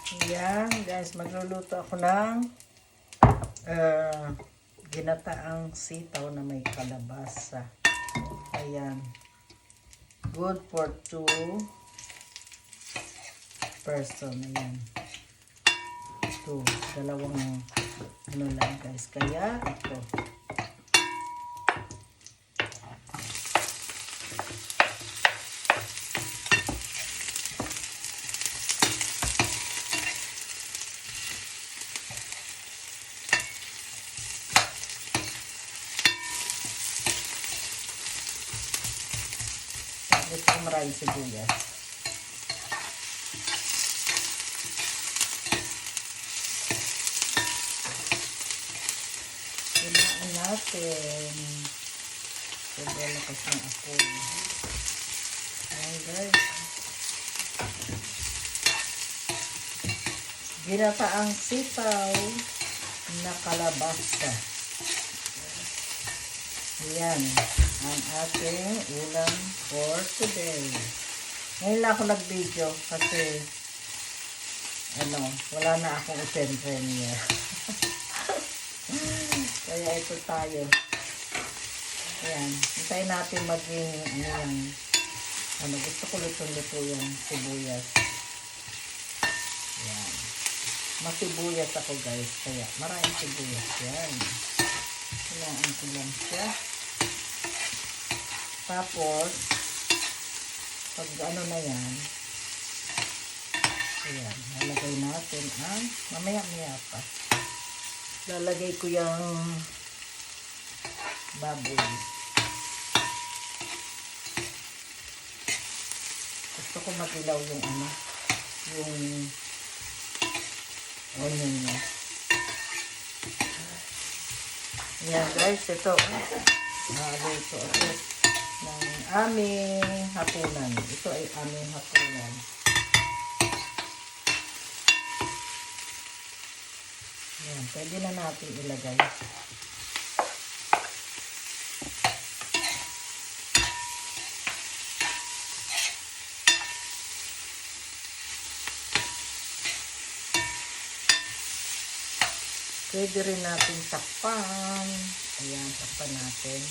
Ayan, guys, magluluto ako ng ginataang sitaw na may kalabasa. Ayan. Good for 2 person. Ayan. 2. Ano lang, guys. Kaya, ito. Gusto ko maraming sibuyas. Kailangan natin. Sobrang lakas ng apoy. Ayan, guys. Ginataang sitaw na kalabasa. Ayan. Ang ating ulam for today. Ngayon lang ako nag-video kasi wala na akong utensilyo. Kaya ito tayo. Ayan. Hintayin natin maging gusto ko luto-luto yung sibuyas. Ayan. Masibuyas ako, guys. Kaya maraming sibuyas yan. Kailangan ko lang siya. Tapos, pag na yan, ayan, lalagay natin ang, mamaya-maya pa. Lalagay ko yung baboy. Gusto ko magilaw yung yung onion niya. Ayan, guys, ito. Naluto ako ng aming hapunan. Ito ay aming hapunan. Ayan, pwede na natin ilagay. Pwede rin natin takpan. Ayan, takpan natin.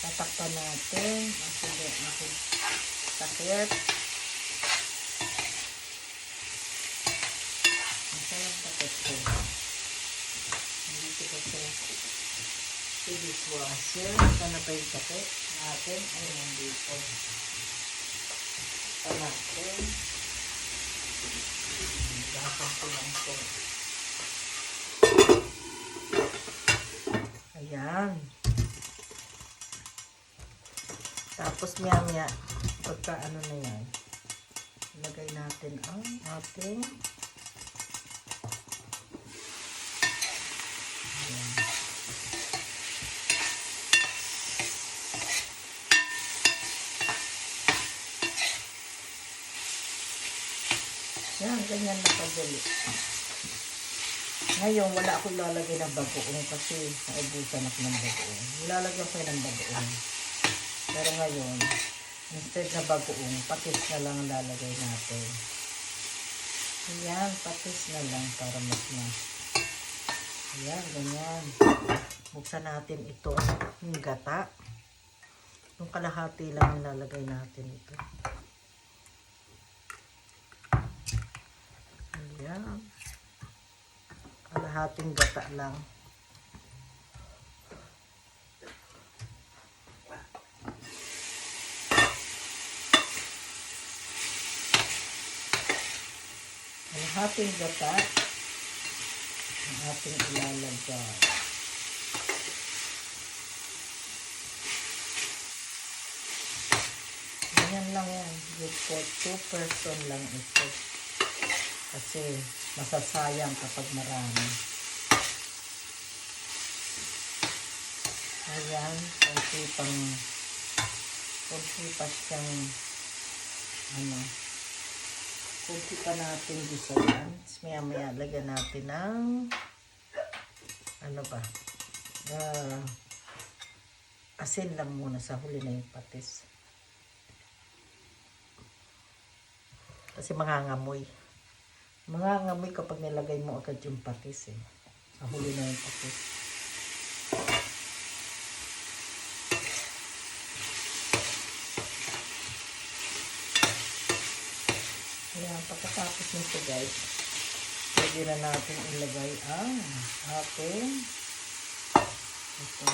Tatakpan natin. Ating takip. Masalang takip ko. Dito ko sa dishwasher. Sana pa yung takip natin. Ay, nandito. Takpan natin. Dapat ko lang ito. Ayan. Tapos maya-maya, pagka na yan, ilagay natin ang ating ayan. Yan, ganyan na kadali. Ngayon, wala akong lalagay ng bagoong kasi naubusan ako ng bagoong. Nilalagyan ko ng bagoong. Pero ngayon, instead na bagoong, patis na lang lalagay natin. Ayan, patis na lang para mas na. Ayan, ganyan. Buksan natin ito, yung gata. Yung kalahati lang ang lalagay natin ito. Ayan. Kalahating gata lang. Kalahating gata ang ating ilalagay. Ganyan lang yan. Good for 2 person lang ito. Kasi masasayang kapag marami. Ayan, kunti pa siyang kunti pa natin gisayan. Maya-maya lagyan natin ng asin lang muna sa huli na yung patis. Kasi mangangamoy. Mangangamoy kapag nilagay mo agad yung patis eh. Sa huli na yung patis. Ayan, pagkatapos nito guys, pwede na natin ilagay ang ating ito.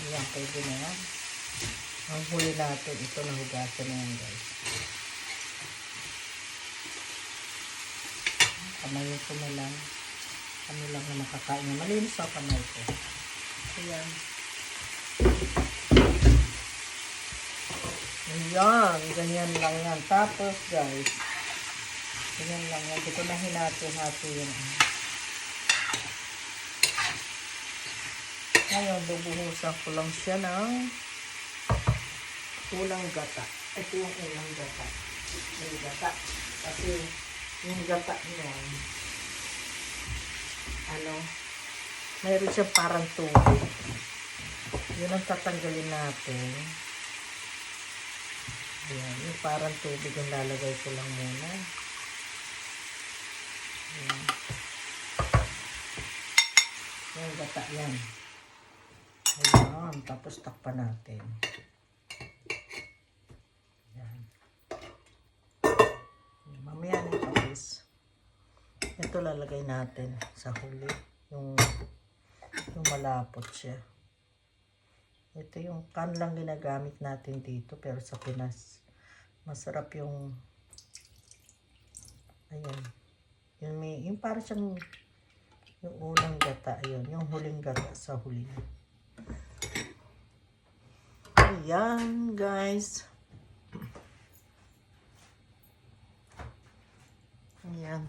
Ayan, pwede na yan. Ang huli natin, ito nahugasan na yan guys. Kamay ko na lang. Kami lang na makakain. Malinis ang kamay ko. Ayan. Ayan, ganyan lang yan. Tapos guys, ganyan lang yan. Dito na hinati-hati yung ngayon, bubuhusan ko lang siya ng ulang gata. Ito yung ulang gata. Yung gata. Kasi yung gata niyan, mayroon siyang parang tubig. Yun ang tatanggalin natin. Ayan, yung parang tubig yung lalagay ko lang muna. Ayan. Yung gata yan. Ayan, tapos takpan natin. Ayan. Mamaya na yung patis. Ito lalagay natin sa huli. Yung malapot siya. Ito yung can lang ginagamit natin dito. Pero sa Pinas, masarap yung ayan. Yung parang siyang yung unang gata. Ayun, yung huling gata sa huli. Ayan, guys. Ayan.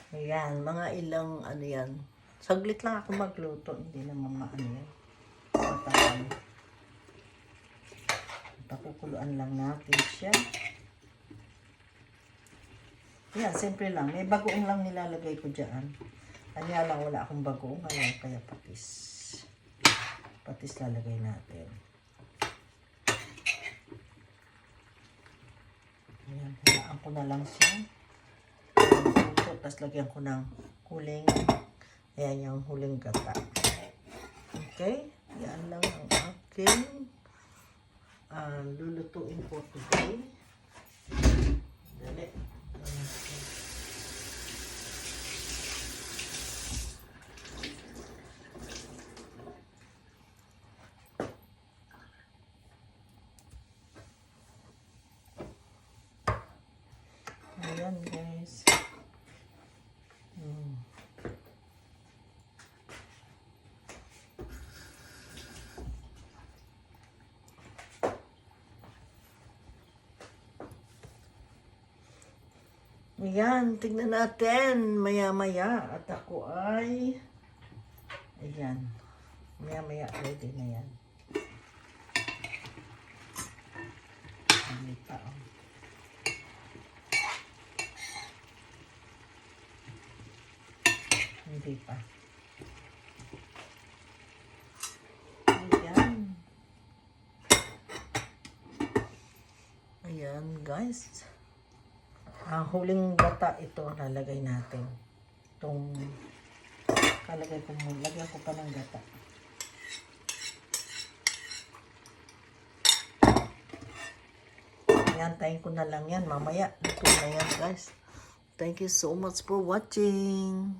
Ayan, mga ilang yan. Saglit lang ako magluto. Hindi naman yan. Matagal. Pakukuluan lang natin siya. Yan, simple lang. May bagoong lang nilalagay ko dyan. Kanya lang wala akong bagoong. Kaya patis. Patis lalagay natin. Ayan, halaan ko na lang siya. Tapos lagyan ko ng huling. Ayan yung huling gata. Okay? Yan lang ang aking lulutuin po today. Dali. Ayan guys. Ayan, tignan natin maya-maya at ako ay ayan, maya-maya ready na yan. Hindi pa Hindi pa. Ayan. Ayan guys. Huling gata ito lalagay natin. Itong lagyan ko pa ng gata. Ayan, tayin ko na lang yan. Mamaya, ito na yan guys. Thank you so much for watching.